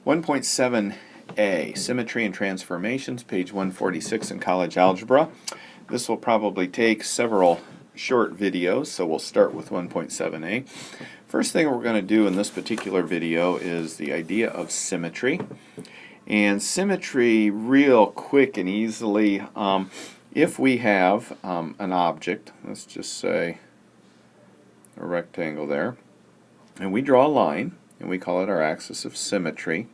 1.7a, Symmetry and Transformations, page 146 in college algebra. This will probably take several short videos, so we'll start with 1.7a. First thing we're going to do in this particular video is the idea of symmetry. And symmetry, real quick and easily, if we have an object, let's just say a rectangle there, and we draw a line, and we call it our axis of symmetry.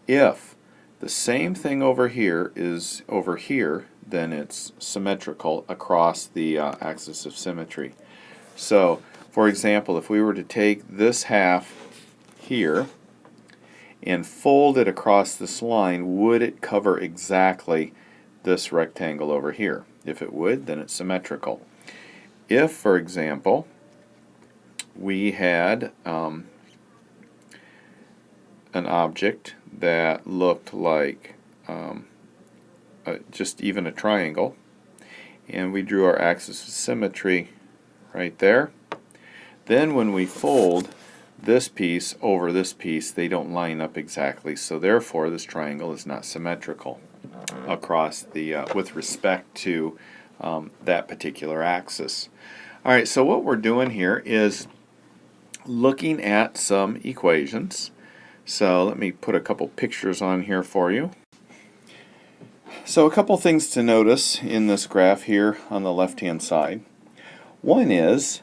If the same thing over here is over here, then it's symmetrical across the axis of symmetry. So, for example, if we were to take this half here and fold it across this line, would it cover exactly this rectangle over here? If it would, then it's symmetrical. If, for example, we had an object that looked like just even a triangle, and we drew our axis of symmetry right there, then when we fold this piece over this piece, they don't line up exactly, so therefore this triangle is not symmetrical across the with respect to that particular axis. Alright, so what we're doing here is looking at some equations. So let me put a couple pictures on here for you. So a couple things to notice in this graph here on the left hand side. One is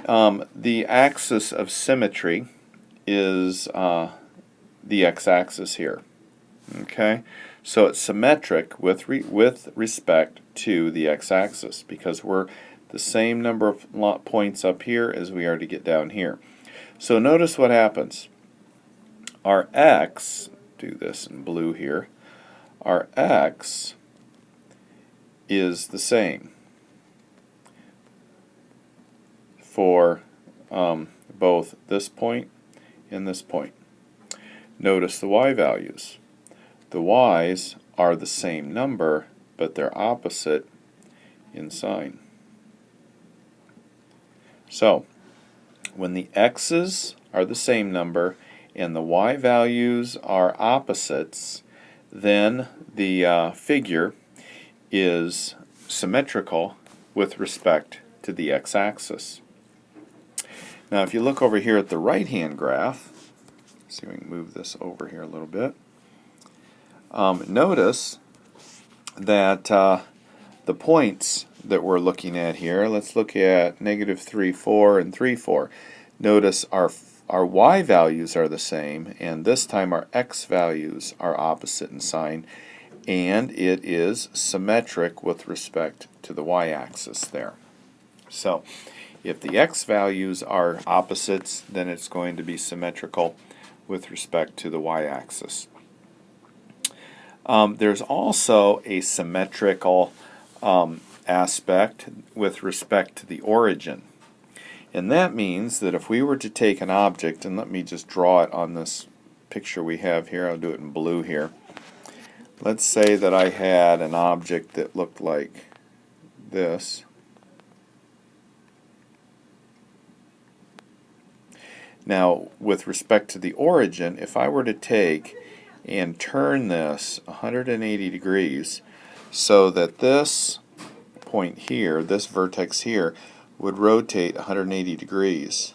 the axis of symmetry is the x-axis here. Okay, so it's symmetric with respect to the x-axis because we're the same number of points up here as we are to get down here. So notice what happens. Our x, do this in blue here, our x is the same for both this point and this point. Notice the y values. The y's are the same number, but they're opposite in sign. So, when the x's are the same number and the y values are opposites, then the figure is symmetrical with respect to the x-axis. Now if you look over here at the right-hand graph, see if we can move this over here a little bit, notice that the points that we're looking at here, let's look at negative 3, 4, and 3, 4. Notice our y values are the same, and this time our x values are opposite in sign, and it is symmetric with respect to the y-axis there. So, if the x values are opposites, then it's going to be symmetrical with respect to the y-axis. There's also a symmetrical aspect with respect to the origin. And that means that if we were to take an object, and let me just draw it on this picture we have here, I'll do it in blue here. Let's say that I had an object that looked like this. Now, with respect to the origin, if I were to take and turn this 180 degrees so that this point here, this vertex here, would rotate 180 degrees,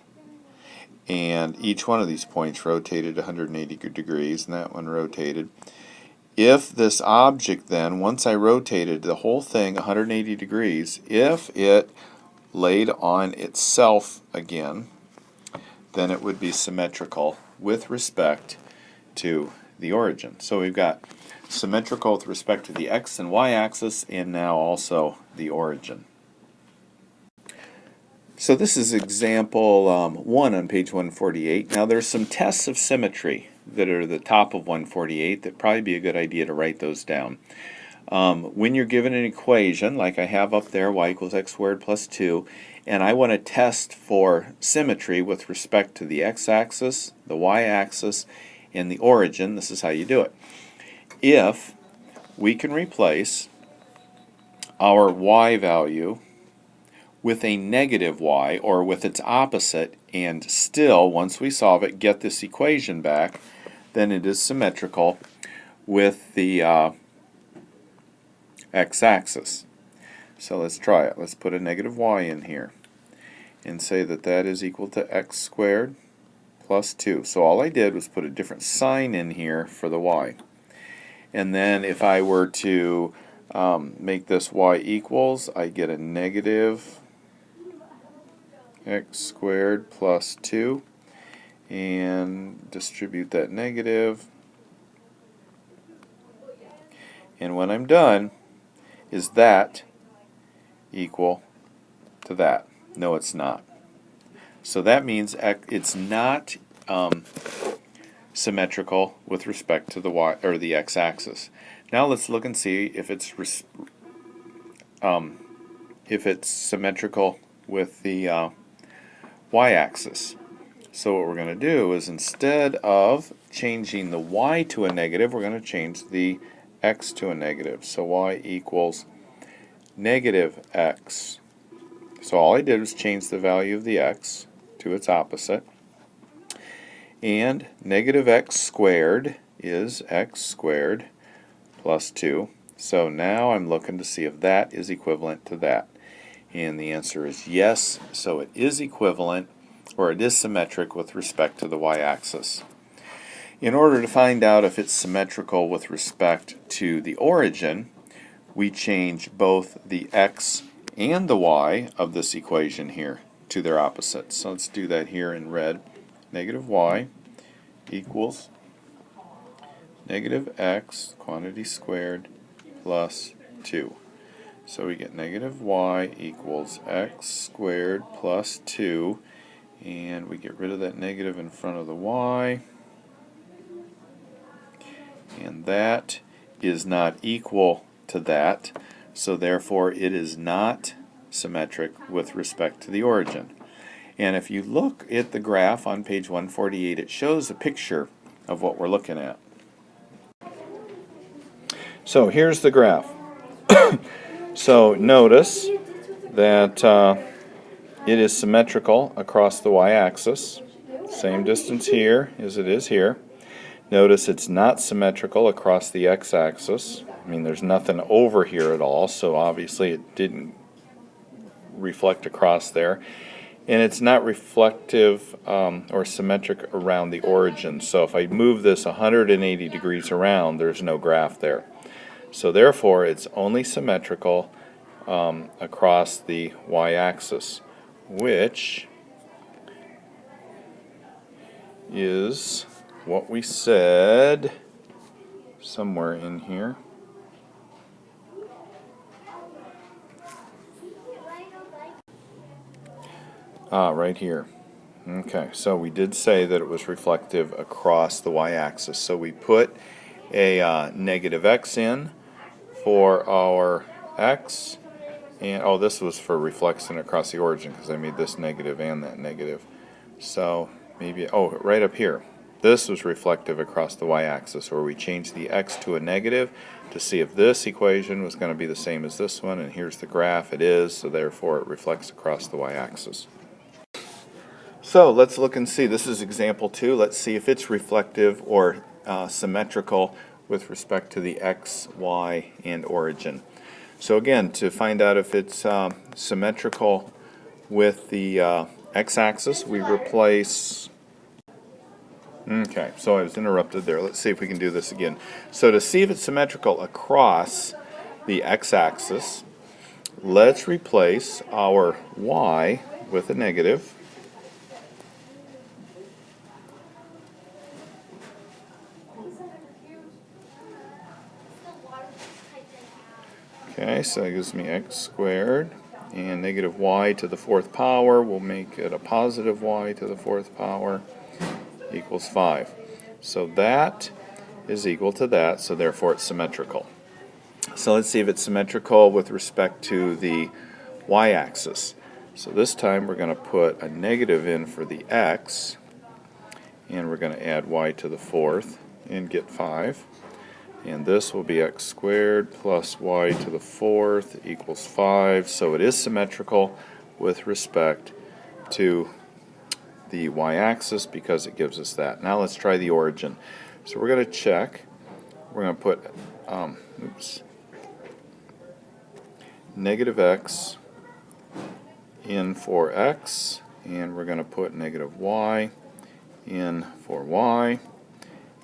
and each one of these points rotated 180 degrees, and that one rotated. If this object then, once I rotated the whole thing 180 degrees, if it laid on itself again, then it would be symmetrical with respect to the origin. So we've got symmetrical with respect to the x and y axis, and now also the origin. So this is example 1 on page 148. Now there's some tests of symmetry that are at the top of 148 that probably be a good idea to write those down. When you're given an equation, like I have up there, y equals x squared plus 2, and I want to test for symmetry with respect to the x-axis, the y-axis, and the origin, this is how you do it. If we can replace our y value with a negative y, or with its opposite, and still, once we solve it, get this equation back, then it is symmetrical with the x-axis. So let's try it. Let's put a negative y in here and say that that is equal to x squared plus 2. So all I did was put a different sign in here for the y. And then if I were to make this y equals, I get a negative x squared plus 2, and distribute that negative. And when I'm done, is that equal to that? No, it's not. So that means it's not symmetrical with respect to the y or the x-axis. Now let's look and see if it's symmetrical with the y-axis. So what we're going to do is, instead of changing the y to a negative, we're going to change the x to a negative. So y equals negative x. So all I did was change the value of the x to its opposite. And negative x squared is x squared plus 2. So now I'm looking to see if that is equivalent to that. And the answer is yes. So it is equivalent, or it is symmetric with respect to the y-axis. In order to find out if it's symmetrical with respect to the origin, we change both the x and the y of this equation here to their opposites. So let's do that here in red. Negative y equals negative x, quantity squared, plus 2. So we get negative y equals x squared plus 2, and we get rid of that negative in front of the y, and that is not equal to that, so therefore it is not symmetric with respect to the origin. And if you look at the graph on page 148, it shows a picture of what we're looking at. So here's the graph. So notice that it is symmetrical across the y-axis. Same distance here as it is here. Notice it's not symmetrical across the x-axis. I mean, there's nothing over here at all, so obviously it didn't reflect across there. And it's not reflective or symmetric around the origin. So if I move this 180 degrees around, there's no graph there. So therefore, it's only symmetrical across the y-axis, which is what we said somewhere in here. Right here. Okay, so we did say that it was reflective across the y-axis. So we put a negative x in for our x, and oh, this was for reflection across the origin because I made this negative and that negative. So maybe, oh, right up here. This was reflective across the y-axis, where we changed the x to a negative to see if this equation was going to be the same as this one, and here's the graph. It is, so therefore it reflects across the y-axis. So let's look and see. This is example 2. Let's see if it's reflective or symmetrical with respect to the x, y, and origin. So again, to find out if it's symmetrical with the x-axis, we replace... Okay, so I was interrupted there. Let's see if we can do this again. So to see if it's symmetrical across the x-axis, let's replace our y with a negative. Okay, so that gives me x squared, and negative y to the 4th power, we'll make it a positive y to the 4th power, equals 5. So that is equal to that, so therefore it's symmetrical. So let's see if it's symmetrical with respect to the y-axis. So this time we're going to put a negative in for the x, and we're going to add y to the 4th and get 5. And this will be x squared plus y to the 4th equals 5. So it is symmetrical with respect to the y-axis because it gives us that. Now let's try the origin. So we're going to check. We're going to put negative x in for x, and we're going to put negative y in for y.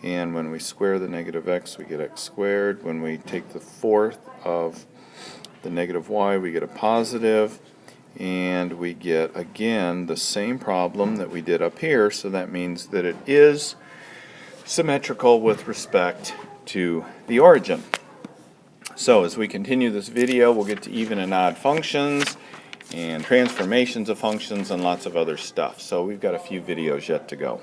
And when we square the negative x, we get x squared. When we take the fourth of the negative y, we get a positive. And we get, again, the same problem that we did up here, so that means that it is symmetrical with respect to the origin. So as we continue this video, we'll get to even and odd functions and transformations of functions and lots of other stuff. So we've got a few videos yet to go.